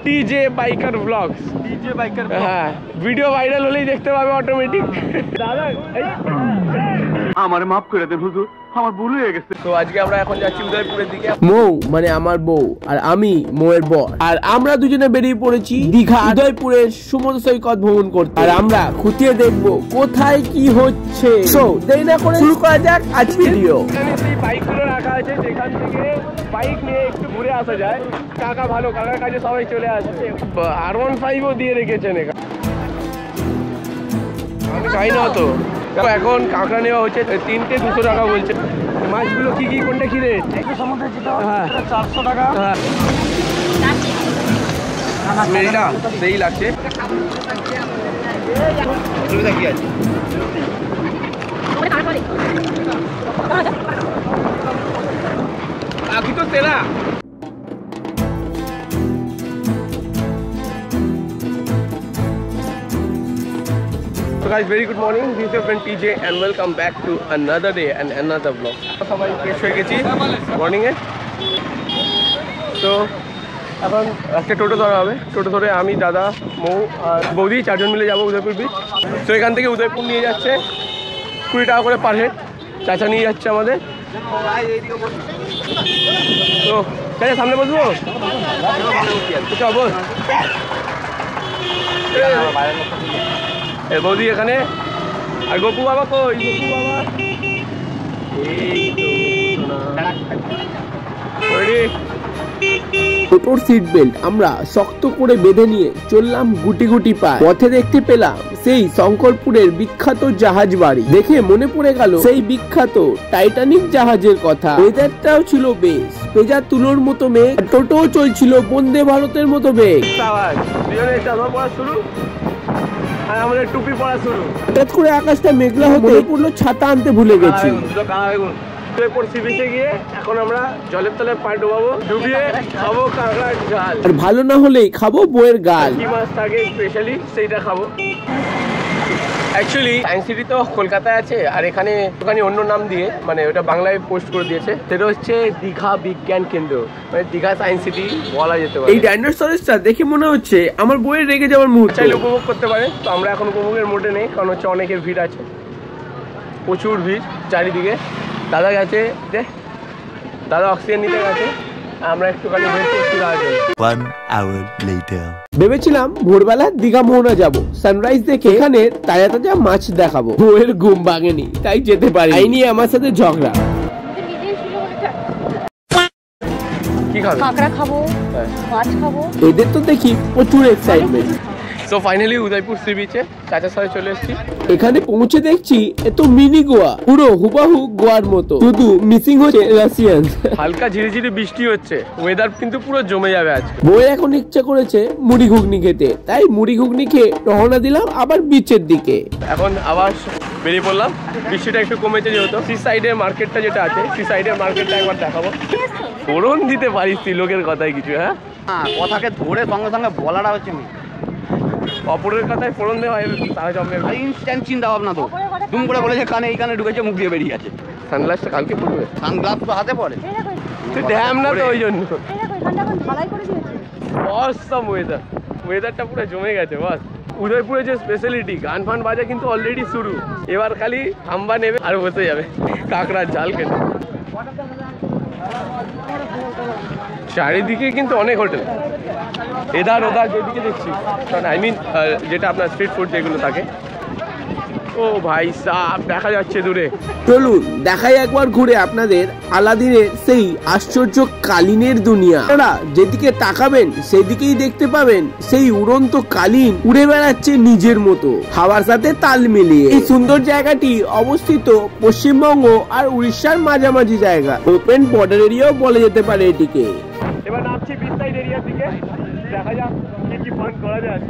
TJ biker vlogs. TJ biker, হ্যাঁ, video viral হলেই দেখতে পাবে অটোমেটিক। দাদা আমার মাফ করে দেন হুজুর, আমার ভুল হয়ে গেছে। তো আজকে আমরা এখন যাচ্ছি উদয়পুরের দিকে। মৌ মানে আমার বউ আর আমি মৌয়ের বর, আর আমরা দুজনে বেরিয়ে পড়েছি দীঘা উদয়পুরের সমুদ্র সৈকত ভ্রমণ করতে। আর আমরা খুঁটিয়ে দেখবো কোথায় কি হচ্ছে। সো দেরি না করে শুরু করা যাক আজকের ভিডিও। এখানে সেই বাইকগুলো রাখা আছে, যেখান থেকে বাইক নিয়ে একটু ঘুরে আসা যায়। কাকা ভালো, কাকার কাছে সবাই চলে আসছে। R15ও দিয়ে রেখেছেন এখানে। আমি খাই না তো। এখন কাঁকড়া নেওয়া হচ্ছে 3টে 200 টাকা বলছে। মাছগুলো কি কি, কোনটা কি রে? হ্যাঁ 400 টাকা। হ্যাঁ স্মেলটা সেই লাগছে। অসুবিধা কি আছে? কাকি তো তেরা। So guys, very good morning. This is your friend TJ and welcome back to another day and another vlog. সবাই ফ্রেশ হয়ে গেছি মর্নিং এ। তো এখন একটা টোটো ধরা হবে। টোটো ধরে আমি, দাদা, মৌ আর বৌদি 4জন মিলে যাবো উদয়পুর বিচ। তো এখান থেকে উদয়পুর নিয়ে যাচ্ছে 20 টাকা করে পার হেড। চাচা নিয়ে যাচ্ছে আমাদের। তো চাচা সামনে বসবো? বস। বৌদি এখানে, আর গপু বাবা কই? গপু বাবা টোটোর সিট বেল্ট আমরা শক্ত করে বেঁধে নিয়ে চললাম গুটি গুটি পায়। পথে দেখতে পেলাম সেই শঙ্করপুরের বিখ্যাত জাহাজ বাড়ি। দেখে মনে পড়ে গেল সেই বিখ্যাত টাইটানিক জাহাজের কথা। ওয়েদারটাও ছিল বেশ, পেজা তুলোর মতো মেঘ। টোটোও চলছিল বন্দে ভারতের মতো বেগ। শুরু আর আমাদের টুপি পরা শুরু। হঠাৎ করে আকাশটা মেঘলা হতে পড়লো, ছাতা আনতে ভুলে গেছি। গিয়ে এখন আমরা জলের তলে পা ডুবাবো, ডুবিয়ে খাবো কাঁকড়ার ঝাল। আর ভালো না হলেই খাবো বইয়ের গাল। কি মাছ থাকে স্পেশালি সেইটা খাবো। অ্যাকচুয়ালি সায়েন্স সিটি তো কলকাতায় আছে, আর এখানে ওখানে অন্য নাম দিয়ে, মানে ওটা বাংলায় পোস্ট করে দিয়েছে। সেটা হচ্ছে দীঘা বিজ্ঞান কেন্দ্র, মানে দীঘা সায়েন্স সিটি বলা যেতে পারে। এই ডাইনোসরসটা দেখে মনে হচ্ছে আমার বইয়ের রেগে যাওয়ার মুহূর্ত। চাইলে উপভোগ করতে পারে। তো আমরা এখন উপভোগের মোডে নেই, কারণ হচ্ছে অনেকের ভিড় আছে, প্রচুর ভিড় চারিদিকে। দাদা গেছে, দাদা অক্সিজেন নিতে গেছে, আমরা একটুখানি ওয়েট করছি। 1 hour later ভেবেছিলাম ভোরবেলা দীঘা মোহনা যাব, সানরাইজ দেখে এখানে তাজা তাজা মাছ দেখাবো। বউয়ের ঘুম ভাঙেনি, তাই যেতে পারি। এই নিয়ে আমার সাথে ঝগড়া। কি খাবে? কাঁকড়া খাবো, মাছ খাবো। এদের তো দেখি প্রচুর excitement. So finally Udaipur sea বিচে চাচার সাথে চলে এসেছি। এখানে পৌঁছে দেখছি এত মিনি গোয়া, পুরো হুবাহু গোয়ার মতো, শুধু মিসিং হচ্ছে রাশিয়ান। হালকা ঝিরিঝিরি বৃষ্টি হচ্ছে, ওয়েদার কিন্তু পুরো জমে যাবে আজকে। বউয়ের এখন ইচ্ছা করেছে মুড়ি ঘুগনি খেতে, তাই মুড়ি ঘুগনি খেয়ে রওনা দিলাম আবার বিচের দিকে। এখন আবার বেরিয়ে পড়লাম। বৃষ্টিটা একটু কমেছে যেহেতু। সি সাইডের মার্কেটটা যেটা আছে, সি সাইডের মার্কেটটা একবার দেখাবো। ফোড়ন দিতে পারিস তুই লোকের কথায় কিছু? হ্যাঁ, কথাকে ধরে সঙ্গে সঙ্গে বলাটা হচ্ছে অপরের কথায় ফোড়ন দেওয়া তারা জমে। ইনস্ট্যান্ট চিন্তা ভাবনা তো। দুম করে বলেছে কানে, এই কানে ঢুকেছে, মুখ দিয়ে বেরিয়ে গেছে। সানগ্লাসটা কালকে পড়বে। সানগ্লাস তো হাতে পড়ে, তুই ড্যাম না তো, ওই জন্য। অসম ওয়েদার, ওয়েদারটা পুরো জমে গেছে বস। উদয়পুরে যে স্পেশালিটি গান ফান বাজা কিন্তু অলরেডি শুরু। এবার খালি হাম্বা নেবে আর বসে যাবে কাঁকড়ার ঝাল খেতে। চারিদিকে কিন্তু অনেক হোটেল, এধার ওধার যেদিকে দেখছি, আই মিন যেটা আপনার স্ট্রিট ফুড যেগুলো থাকে। ও ভাই সাহ, দেখা যাচ্ছে দূরে। চলুন দেখাই একবার ঘুরে আপনাদের আলাদিনের সেই আশ্চর্য কালিনের দুনিয়া। আপনারা যেদিকে তাকাবেন সেদিকেই দেখতে পাবেন সেই উড়ন্ত কালিন উড়ে বেড়াচ্ছে নিজের মতো, হাওয়ার সাথে তাল মিলিয়ে। এই সুন্দর জায়গাটি অবস্থিত পশ্চিমবঙ্গ আর উড়িষ্যার মাঝামাঝি জায়গা, ওপেন বর্ডার এরিয়াও বলা যেতে পারে এটিকে। এবার নামছি বিচ সাইড এরিয়ার দিকে, দেখা যাক কি কি ফান করা যায়।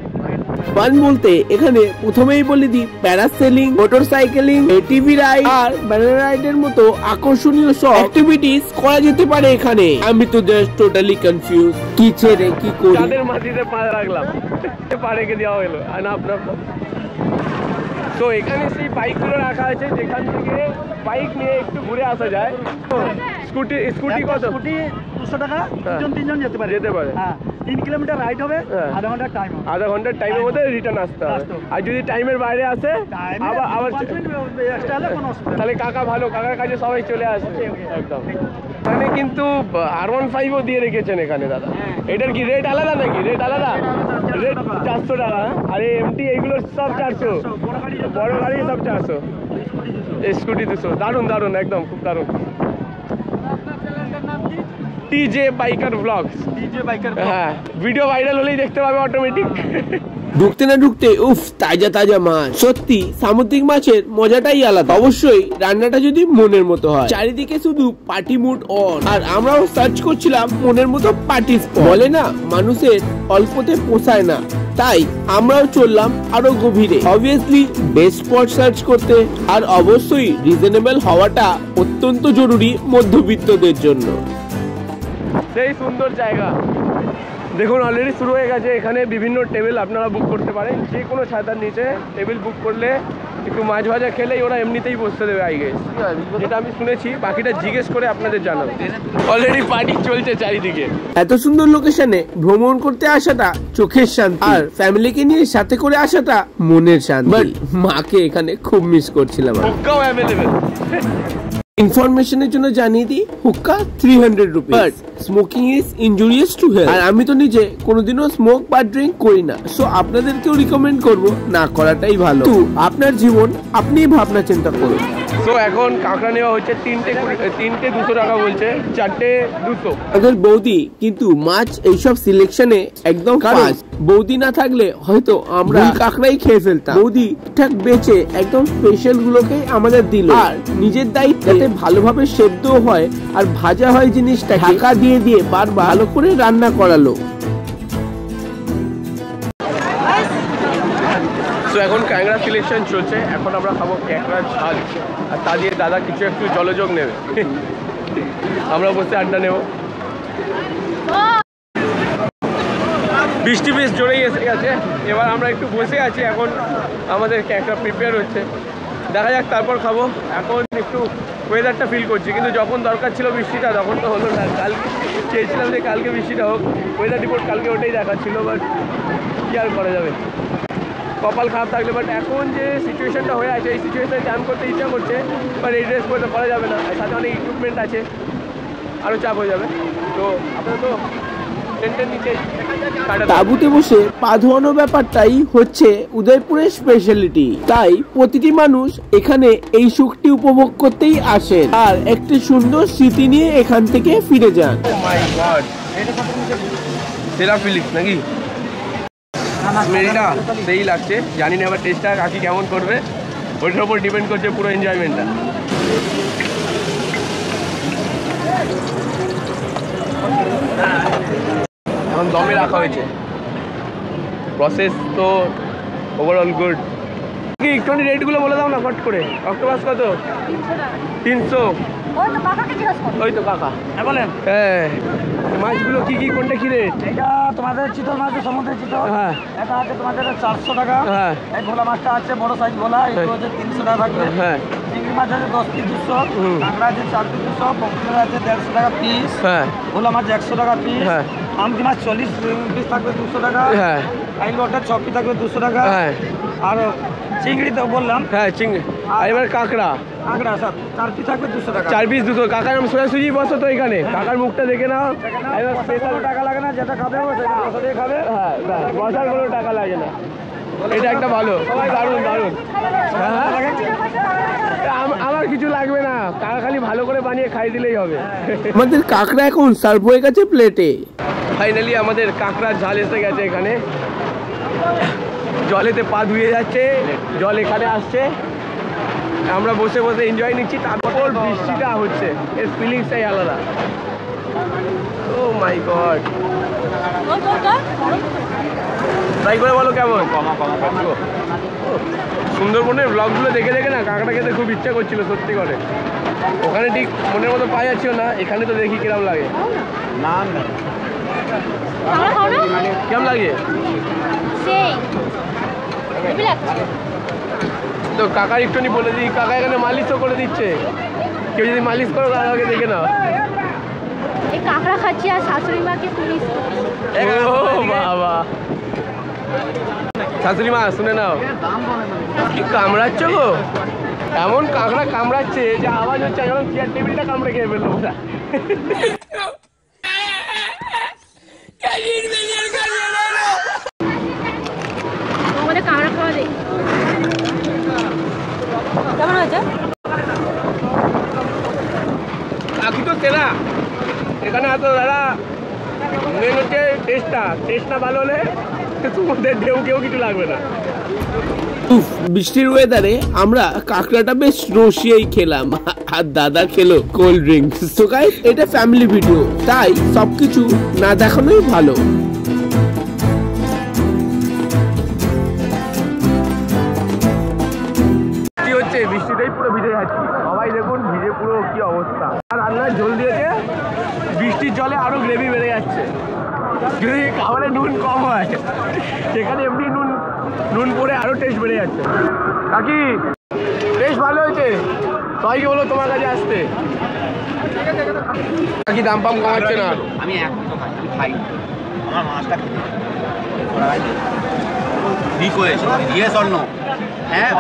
ফান বলতে এখানে প্রথমেই বলে দিই, parasailing, motor cycling, ATV ride আর ব্যানানা রাইডের মতো আকর্ষণীয় সব অ্যাক্টিভিটিস করা যেতে পারে এখানে। আমি তো জাস্ট টোটালি কনফিউজ, কি ছেড়ে কি করি। তাদের মাটিতে পা রাখলাম, পা রেখে দেওয়া হলো। আর আপনার তো এখানে সেই বাইকগুলো রাখা আছে, যেখান থেকে বাইক নিয়ে একটু ঘুরে আসা যায়। স্কুটি কত? স্কুটি 200 টাকা, 2-3 জন যেতে পারে। যেতে পারে। হ্যাঁ, 3 কিলোমিটার রাইড হবে, আধা ঘন্টার টাইম হবে। আধা ঘন্টার টাইমের মধ্যে রিটার্ন আসতে হবে। আর যদি টাইমের বাইরে আসে আবার এক্সট্রা হলে কোনো অসুবিধা নেই। তাহলে কাকা ভালো, কাকার কাছে সবাই চলে আসবে একদম। এখানে কিন্তু R15ও দিয়ে রেখেছেন এখানে দাদা। এটার কি রেট আলাদা নাকি? রেট আলাদা, রেট 400 টাকা। আর এমটি এইগুলো সব 400, বড় গাড়ি সব 400, স্কুটি 200। দারুণ দারুণ, একদম খুব দারুণ। টিজে বাইকার ব্লগস, হ্যাঁ, ভিডিও ভাইরাল হলেই দেখতে পাবে অটোমেটিক। ঢুকতে না ঢুকতে উফ, তাজা তাজা মাছ। সত্যি সামুদ্রিক মাছের মজাটাই আলাদা। অবশ্যই রান্নাটা যদি মনের মতো হয়। চারিদিকে শুধু পার্টি মুড অন, আর আমরাও সার্চ করছিলাম মনের মতো পার্টি স্পট। বলে না, মানুষের অল্পতে পোষায় না, তাই আমরাও চললাম আরো গভীরে। অবভিয়াসলি বেস্ট স্পট সার্চ করতে, আর অবশ্যই রিজনেবল হওয়াটা অত্যন্ত জরুরি মধ্যবিত্তদের জন্য। সেই সুন্দর জায়গা দেখুন, অলরেডি শুরু হয়ে গেছে। এখানে বিভিন্ন টেবিল আপনারা বুক করতে পারেন, যে কোনো ছাতার নিচে টেবিল বুক করলে একটু মাছ ভাজা খেলেই ওরা এমনিতেই বসতে দেবে, আই গেস, যেটা আমি শুনেছি। বাকিটা জিজ্ঞেস করে আপনাদের জানাবো। অলরেডি পার্টি চলছে চারিদিকে। এত সুন্দর লোকেশনে ভ্রমণ করতে আসাটা চোখের শান্তি, আর ফ্যামিলিকে নিয়ে সাথে করে আসাটা মনের শান্তি। বাট মাকে এখানে খুব মিস করছিলাম। হুক্কাও অ্যাভেলেবেল। ইনফরমেশনের জন্য জানিয়ে দিই, hookah 300 rupees, but smoking is injurious to health. আর আমি তো নিজে কোনোদিনও স্মোক বা ড্রিঙ্ক করি না, সো আপনাদেরকেও রিকমেন্ড করব না করাটাই ভালো। তো আপনার জীবন আপনিই ভাবনা চিন্তা করুন। তো এখন কাঁকড়া নেওয়া হচ্ছে 3টে 200 টাকা বলছে, 4টে 200। আমাদের বৌদি কিন্তু মাছ এইসব সিলেকশনে একদম ফার্স্ট। বৌদি না থাকলে হয়তো আমরা কাঁকড়াই খেয়ে ফেলতাম। বৌদি ঠিক বেচে একদম স্পেশাল গুলোকেই আমাদের দিল, আর নিজের দায়িত্ব যাতে ভালোভাবে সেদ্ধ হয় আর ভাজা হয় জিনিসটা ঢাকা দিয়ে দিয়ে বারবার ভালো করে রান্না করালো। তো এখন ক্যাংরা সিলেকশন চলছে। এখন আমরা খাবো ক্যাংরার ঝাল, আর তা দিয়ে দাদা কিছু একটু জলযোগ নেবে। আমরা বসে আড্ডা নেব। বৃষ্টি বেশ জোরেই এসে গেছে। এবার আমরা একটু বসে আছি, এখন আমাদের ক্যাংরা প্রিপেয়ার হচ্ছে, দেখা যাক তারপর খাবো। এখন একটু ওয়েদারটা ফিল করছি, কিন্তু যখন দরকার ছিল বৃষ্টিটা তখন তো হলো না। কালকে চেয়েছিলাম যে কালকে বৃষ্টিটা হোক, ওয়েদার রিপোর্ট কালকে ওটাই দেখাচ্ছিল, বাট কী আর করা যাবে, কপাল খারাপ থাকলে। বাট এখন যে সিচুয়েশনটা হয়ে আছে, এই সিচুয়েশনে চান করতে ইচ্ছা করছে, বাট এই ড্রেস পরে করা যাবে না। আর সাথে অনেক ইকুইপমেন্ট আছে, আরও চাপ হয়ে যাবে। তো আপনারা তো টেন্টের নিচে তাঁবুতে বসে পা ধোয়ানো ব্যাপারটাই হচ্ছে উদয়পুরের স্পেশালিটি, তাই প্রতিটি মানুষ এখানে এই সুখটি উপভোগ করতেই আসেন আর একটি সুন্দর স্মৃতি নিয়ে এখান থেকে ফিরে যান। মাই গড, সেরা ফিলিংস নাকি? স্মেলটা সেই লাগছে, জানি না এবার টেস্টটা কাকি কেমন করবে, ওইটার উপর ডিপেন্ড করছে পুরো এনজয়মেন্টটা। এখন দমে রাখা হয়েছে, প্রসেস তো ওভারঅল গুড। কি একটুখানি রেটগুলো বলে দাও না ফট করে। অক্টোপাস কত? 300। ওই তো কাকা, হ্যাঁ বলেন। হ্যাঁ, মাছগুলো কি কি, কোনটা কি রেট? এটা তোমাদের চিতল মাছ, সমুদ্রের চিতল, হ্যাঁ, এটা আছে তোমাদের 400 টাকা। হ্যাঁ, এই ভোলা মাছটা আছে বড় সাইজ ভোলা, এটা হচ্ছে 300 টাকা থাকবে। হ্যাঁ, চিংড়ি মাছ আছে 10 পিস 200, কাঁকড়া আছে 4 পিস 200, পমফ্রেট আছে 150 টাকা পিস, হ্যাঁ, ভোলা মাছ 100 টাকা পিস, হ্যাঁ, আমদি মাছ 40 পিস থাকবে 200 টাকা, হ্যাঁ, আইল ওয়াটার 6 পিস থাকবে 200 টাকা, হ্যাঁ, আর চিংড়ি তো বললাম, হ্যাঁ চিংড়ি। আর এবার কাঁকড়া কাঁকড়া স্যার 4 পিস থাকবে 200 টাকা। 4 পিস 200। কাকার নাম সোজাসুজি বসো তো এখানে, কাকার মুখটা দেখে নাও। এবার স্পেশাল টাকা লাগে না, যেটা খাবে ও সেটা পয়সা দিয়ে খাবে। হ্যাঁ, বসার কোনো টাকা লাগে না, এটা একটা ভালো, দারুণ দারুণ। হ্যাঁ, আমার কিছু লাগবে না, কাকা খালি ভালো করে বানিয়ে খাই দিলেই হবে। আমাদের কাঁকড়া এখন সার্ভ হয়ে গেছে প্লেটে। ফাইনালি আমাদের কাঁকড়ার ঝাল এসে গেছে এখানে, জলেতে পা ধুয়ে যাচ্ছে, জল এখানে আসছে, আমরা বসে বসে এনজয় নিচ্ছি, তারপর বৃষ্টিটা হচ্ছে, এর ফিলিংসটাই আলাদা। ও মাই গড, ট্রাই করে বলো কেমন। সুন্দরবনের ব্লগগুলো দেখে দেখে না কাঁকড়া খেতে খুব ইচ্ছা করছিল সত্যি করে। ওখানে ঠিক মনের মতো পাওয়া যাচ্ছিল না, এখানে তো দেখি কিরম লাগে। না কেমন লাগে তো কাকার একটুখানি বলে দিই, কাকা এখানে মালিশও করে দিচ্ছে, কেউ যদি মালিশ করো কাকাকে দেখে নাও। এই কাঁকড়া খাচ্ছি আর শাশুড়ি মাকে পুলিশ ও বাবা, শাশুড়ি মা শুনে নাও, কি কামড়াচ্ছ গো? এমন কাঁকড়া কামড়াচ্ছে যে আওয়াজ হচ্ছে যখন চেয়ার টেবিলটা কামড়ে খেয়ে ফেললো ওটা। আমাদের কাঁকড়া খাওয়া দেখ কেমন হয়েছে? কাকি তো তেরা এখানে এত দাদা মেন হচ্ছে টেস্টটা ভালো হলে তোমাদের ঢেউ কেউ কিছু লাগবে না। বৃষ্টির ওয়েদারে আমরা কাঁকড়াটা বেশ রসিয়েই খেলাম আর দাদা খেলো কোল্ড ড্রিঙ্কস। তো গাইস এটা ফ্যামিলি ভিডিও, তাই সবকিছু না দেখানোই ভালো। কি হচ্ছে বৃষ্টিটাই পুরো ভিজে যাচ্ছি, সবাই দেখুন ভিজে পুরো কি অবস্থা। আর রান্নার ঝোল দিয়েছে, বৃষ্টির জলে আরো গ্রেভি বেড়ে যাচ্ছে। যদি খাবারে নুন কম হয় সেখানে এমনি নুন পরে আরো টেস্ট বেড়ে যাচ্ছে। কাকি টেস্ট ভালো হয়েছে, সবাইকে বলো তোমার কাছে আসতে। কাকি দাম পাম কমাচ্ছে না। আমি এখন তো খাই, আমার মাছটা ঠিক হয়েছে, ইয়েস অর নো? হ্যাঁ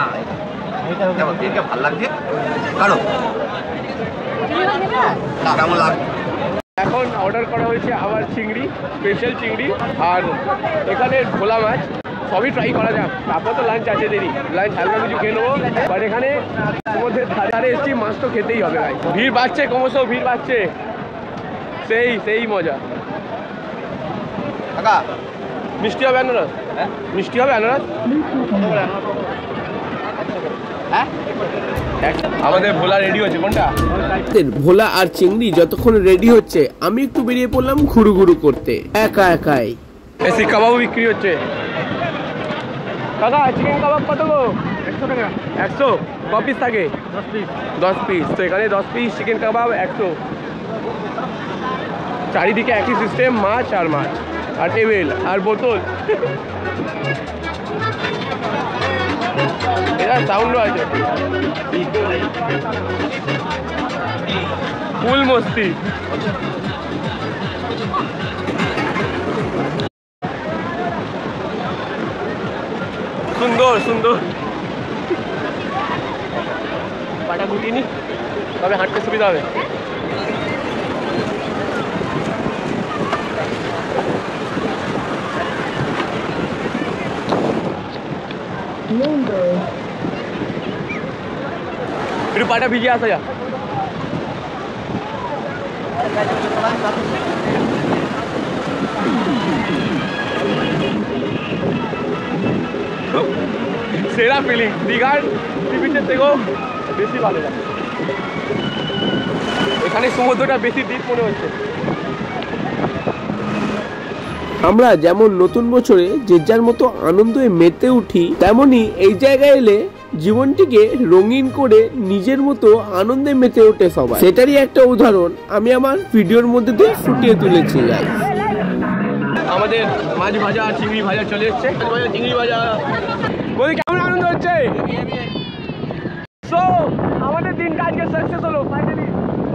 না, এটা ভালো লাগছে কারো কেমন লাগছে? এখন অর্ডার করা হয়েছে আবার চিংড়ি, স্পেশাল চিংড়ি, আর এখানে ভোলা মাছ। সবই ট্রাই করা যাক, তারপর তো লাঞ্চ আছে, দেরি লাঞ্চ হালকা কিছু খেয়ে নেবো। বাট এখানে মধ্যে ধারে এসেছি, মাছ তো খেতেই হবে ভাই। ভিড় বাড়ছে, ক্রমশ ভিড় বাড়ছে, সেই মজা। কাকা মিষ্টি হবে আনারস? মিষ্টি হবে আনারস? হ্যাঁ আমাদের ভোলা রেডি হচ্ছে। কোনটা? ভোলা আর চিংড়ি যতক্ষণ রেডি হচ্ছে আমি একটু বেরিয়ে পড়লাম ঘুরু ঘুরু করতে একাই। এসি কাবাবও বিক্রি হচ্ছে। কাকা চিকেন কাবাব কত গো? 100 টাকা। 100 ক পিস থাকে? 10 পিস। তো এখানে 10 পিস চিকেন কাবাব 100। চারিদিকে একই সিস্টেম, মাছ আর টেবিল আর বোতল। এটা সাউন্ডও আছে, ফুল মস্তি। সুন্দর পাটা গুটিনি, তবে হাঁটতে সুবিধা হবে। একটু পাটা ভিজিয়ে আসা যা। সেরা ফিলিং, দীঘার টিভিতে থেকেও বেশি ভালো লাগে। এখানে সমুদ্রটা বেশি ডিপ মনে হচ্ছে। আমরা যেমন নতুন বছরে যে যার মতো আনন্দে মেতে উঠি, তেমনি এই জায়গায় এলে জীবনটিকে রঙিন করে নিজের মতো আনন্দে মেতে ওঠে সবাই। সেটারই একটা উদাহরণ আমি আমার ভিডিওর মধ্যে দিয়ে ফুটিয়ে তুলেছি। আমাদের মাছ ভাজা আর চিংড়ি ভাজা চলে এসছে। চিংড়ি ভাজা বলি কেমন আনন্দ হচ্ছে। সো আমাদের দিনটা আজকে সাকসেস হলো ফাইনালি।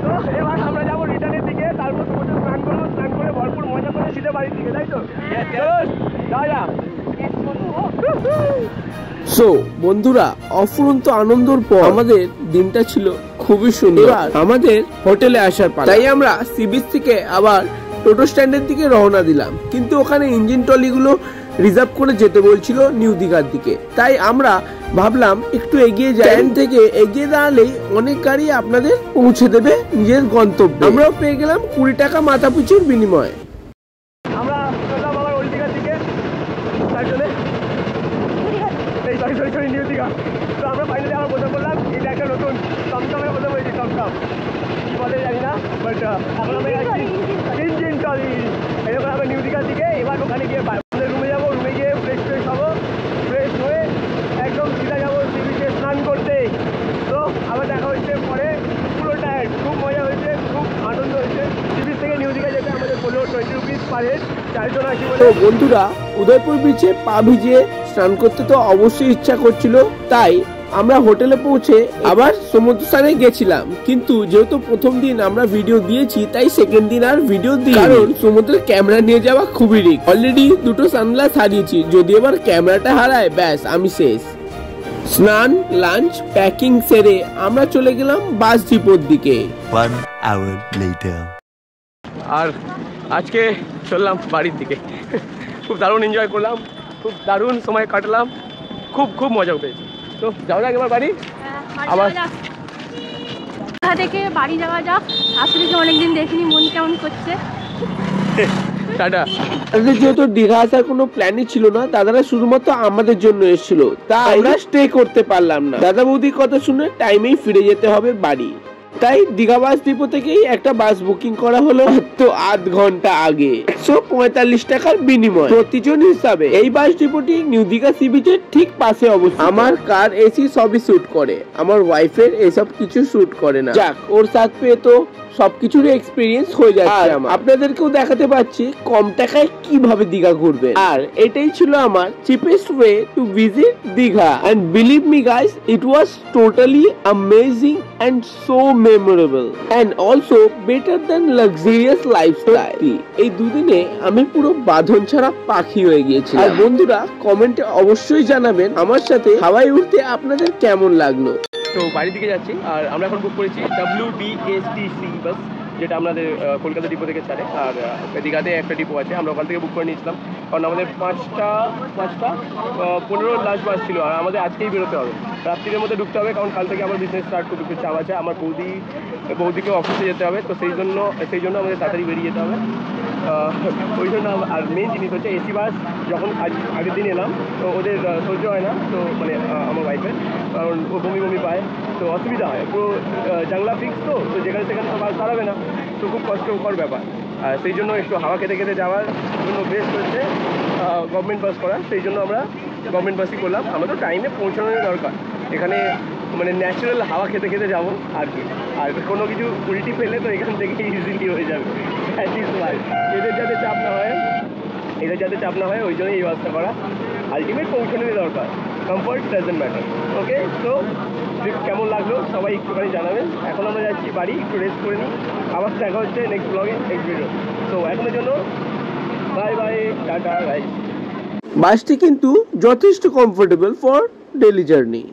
তো এবার আমরা যাবো রিটার্নের দিকে, তারপর সমুদ্রে স্নান করবো, স্নান করে ভরপুর মজা করে সিধে বাড়ির দিকে, তাই তো? যা সো বন্ধুরা, অফুরন্ত আনন্দর পর আমাদের দিনটা ছিল খুবই সুন্দর। আমাদের হোটেলে আসার পর তাই আমরা সি বিচ থেকে আবার টোটো স্ট্যান্ডের দিকে রওনা দিলাম, কিন্তু ওখানে ইঞ্জিন ট্রলিগুলো রিজার্ভ করে যেতে বলছিল নিউ দীঘার দিকে। তাই আমরা ভাবলাম একটু এগিয়ে যাই, স্ট্যান্ড থেকে এগিয়ে দাঁড়ালেই অনেক গাড়ি আপনাদের পৌঁছে দেবে নিজের গন্তব্যে। আমরাও পেয়ে গেলাম 20 টাকা মাথা পিছুর বিনিময়ে। আমরা চললাম আবার ওই দীঘার দিকে, তার জন্য সরি নিউ দীঘা। তো আমরা ফাইনালি আবার বোঝা করলাম এটা একটা নতুন টমটমের কথা বলেছি, টমটম কি বলে জানি না, বাট এখন আমরা ইঞ্জিন ট্রলি। এরকম আমরা নিউ দীঘার দিকে এবার ওখানে গিয়ে রুমে যাবো, রুমে গিয়ে ফ্রেশ হবো, ফ্রেশ হয়ে একদম সিধা যাবো সি বিচে স্নান করতে। তো আবার দেখা হচ্ছে পরে। পুরো টায়ার্ড, খুব মজা হয়েছে, খুব আনন্দ হয়েছে। সি বিচ থেকে নিউ দীঘা যেতে আমাদের বললো 20 রুপিস পার হেড, 4 জন আসি বলে। তো বন্ধুরা, উদয়পুর বিচে পা ভিজিয়ে স্নান করতে তো অবশ্যই ইচ্ছা করছিল, তাই আমরা হোটেলে পৌঁছে আবার সমুদ্র স্নানে গেছিলাম, কিন্তু যেহেতু প্রথম দিন আমরা ভিডিও দিয়েছি তাই সেকেন্ড দিন আর ভিডিও দিই, কারণ সমুদ্রের ক্যামেরা নিয়ে যাওয়া খুবই রিস্ক। অলরেডি দুটো সানগ্লাস হারিয়েছি, যদি এবার ক্যামেরাটা হারায় ব্যাস আমি শেষ। স্নান, লাঞ্চ, প্যাকিং সেরে আমরা চলে গেলাম বাস ডিপোর দিকে। 1 hour later. আর আজকে চললাম বাড়ির দিকে। খুব দারুণ এনজয় করলাম, খুব দারুণ সময় কাটলাম, খুব খুব মজা উঠেছে। তো যাও না একবার বাড়ি। আবার থেকে বাড়ি যাওয়া যাক, শাশুড়িকে অনেকদিন দেখিনি, মন কেমন করছে। টাটা। যেহেতু দীঘা আসার কোনো প্ল্যানই ছিল না, দাদারা শুধুমাত্র আমাদের জন্য এসেছিল, তাই আমরা স্টে করতে পারলাম না। দাদা বৌদির কথা শুনে টাইমেই ফিরে যেতে হবে বাড়ি, তাই দীঘা বাস ডিপো থেকেই একটা বাস বুকিং করা হলো তো আধ ঘন্টা আগে। 145 টাকার বিনিময় প্রতিজন হিসাবে। এই বাস ডিপোটি নিউ দীঘা সি বিচের ঠিক পাশে অবস্থিত। আমার কার এসি সবই শুট করে, আমার ওয়াইফের এসব কিছু শুট করে না। যাক, ওর সাথ পেয়ে তো সবকিছুর এক্সপিরিয়েন্স হয়ে যাচ্ছে। আপনাদেরকেও দেখাতে পাচ্ছি কম টাকায় কিভাবে দীঘা ঘুরবেন। আর এটাই ছিল আমার cheapest way to visit Digha, and believe me guys, it was totally amazing and so memorable and also better than luxurious lifestyle. এই দুদিনে আমি পুরো বাঁধন ছাড়া পাখি হয়ে গিয়েছিলাম। আর বন্ধুরা কমেন্টে অবশ্যই জানাবেন আমার সাথে হাওয়ায় উঠতে আপনাদের কেমন লাগলো। তো বাড়ির দিকে যাচ্ছি, আর আমরা এখন বুক করেছি WDSTC বাস, যেটা আমাদের কলকাতা ডিপো থেকে ছাড়ে। আর দীঘাতে একটা ডিপো আছে, আমরা ওখান থেকে বুক করে নিয়েছিলাম, কারণ আমাদের 5:15 লাস্ট বাস ছিল, আর আমাদের আজকেই বেরোতে হবে, রাত্রির মধ্যে ঢুকতে হবে, কারণ কাল থেকে আমার বিজনেস স্টার্ট করতে একটু চাপ আছে। আমার বৌদিকে অফিসে যেতে হবে, তো সেই জন্য আমাদের তাড়াতাড়ি বেরিয়ে যেতে হবে। ওই জন্য। আর মেন জিনিস হচ্ছে এসি বাস যখন আগের দিন এলাম, তো ওদের সহ্য হয় না, তো মানে আমার ওয়াইফের, কারণ ও বমি পায়, তো অসুবিধা হয়, পুরো জানলা ফিক্স, তো যেখানে সেখানে তো বাস দাঁড়াবে না, তো খুব কষ্টকর ব্যাপার। আর সেই জন্য একটু হাওয়া খেতে খেতে যাওয়ার জন্য বেস্ট হচ্ছে গভর্নমেন্ট বাস করা। সেই জন্য আমরা গভর্নমেন্ট বাসই করলাম। আমরা তো টাইমে পৌঁছানোর দরকার, এখানে মানে ন্যাচারাল হাওয়া খেতে খেতে যাবো আর কি। আর কোনো কিছু উল্টি ফেলে তো এখান থেকে ইজিলি হয়ে যাবে। এদের যাতে চাপ না হয় ওই জন্যই এই বাসটা করা। আলটিমেট পৌঁছানোরই দরকার, কমফর্ট ডাজন্ট ম্যাটার। ওকে, তো কেমন লাগলো সবাই একটুখানি জানাবেন। এখন আমরা যাচ্ছি বাড়ি, একটু রেস্ট করে নিই, আবার দেখা হচ্ছে নেক্সট ব্লগে, নেক্সট ভিডিও। তো এখনের জন্য বাই বাই, টাটা গাইস। বাসটি কিন্তু যথেষ্ট কমফোর্টেবল ফর ডেইলি জার্নি।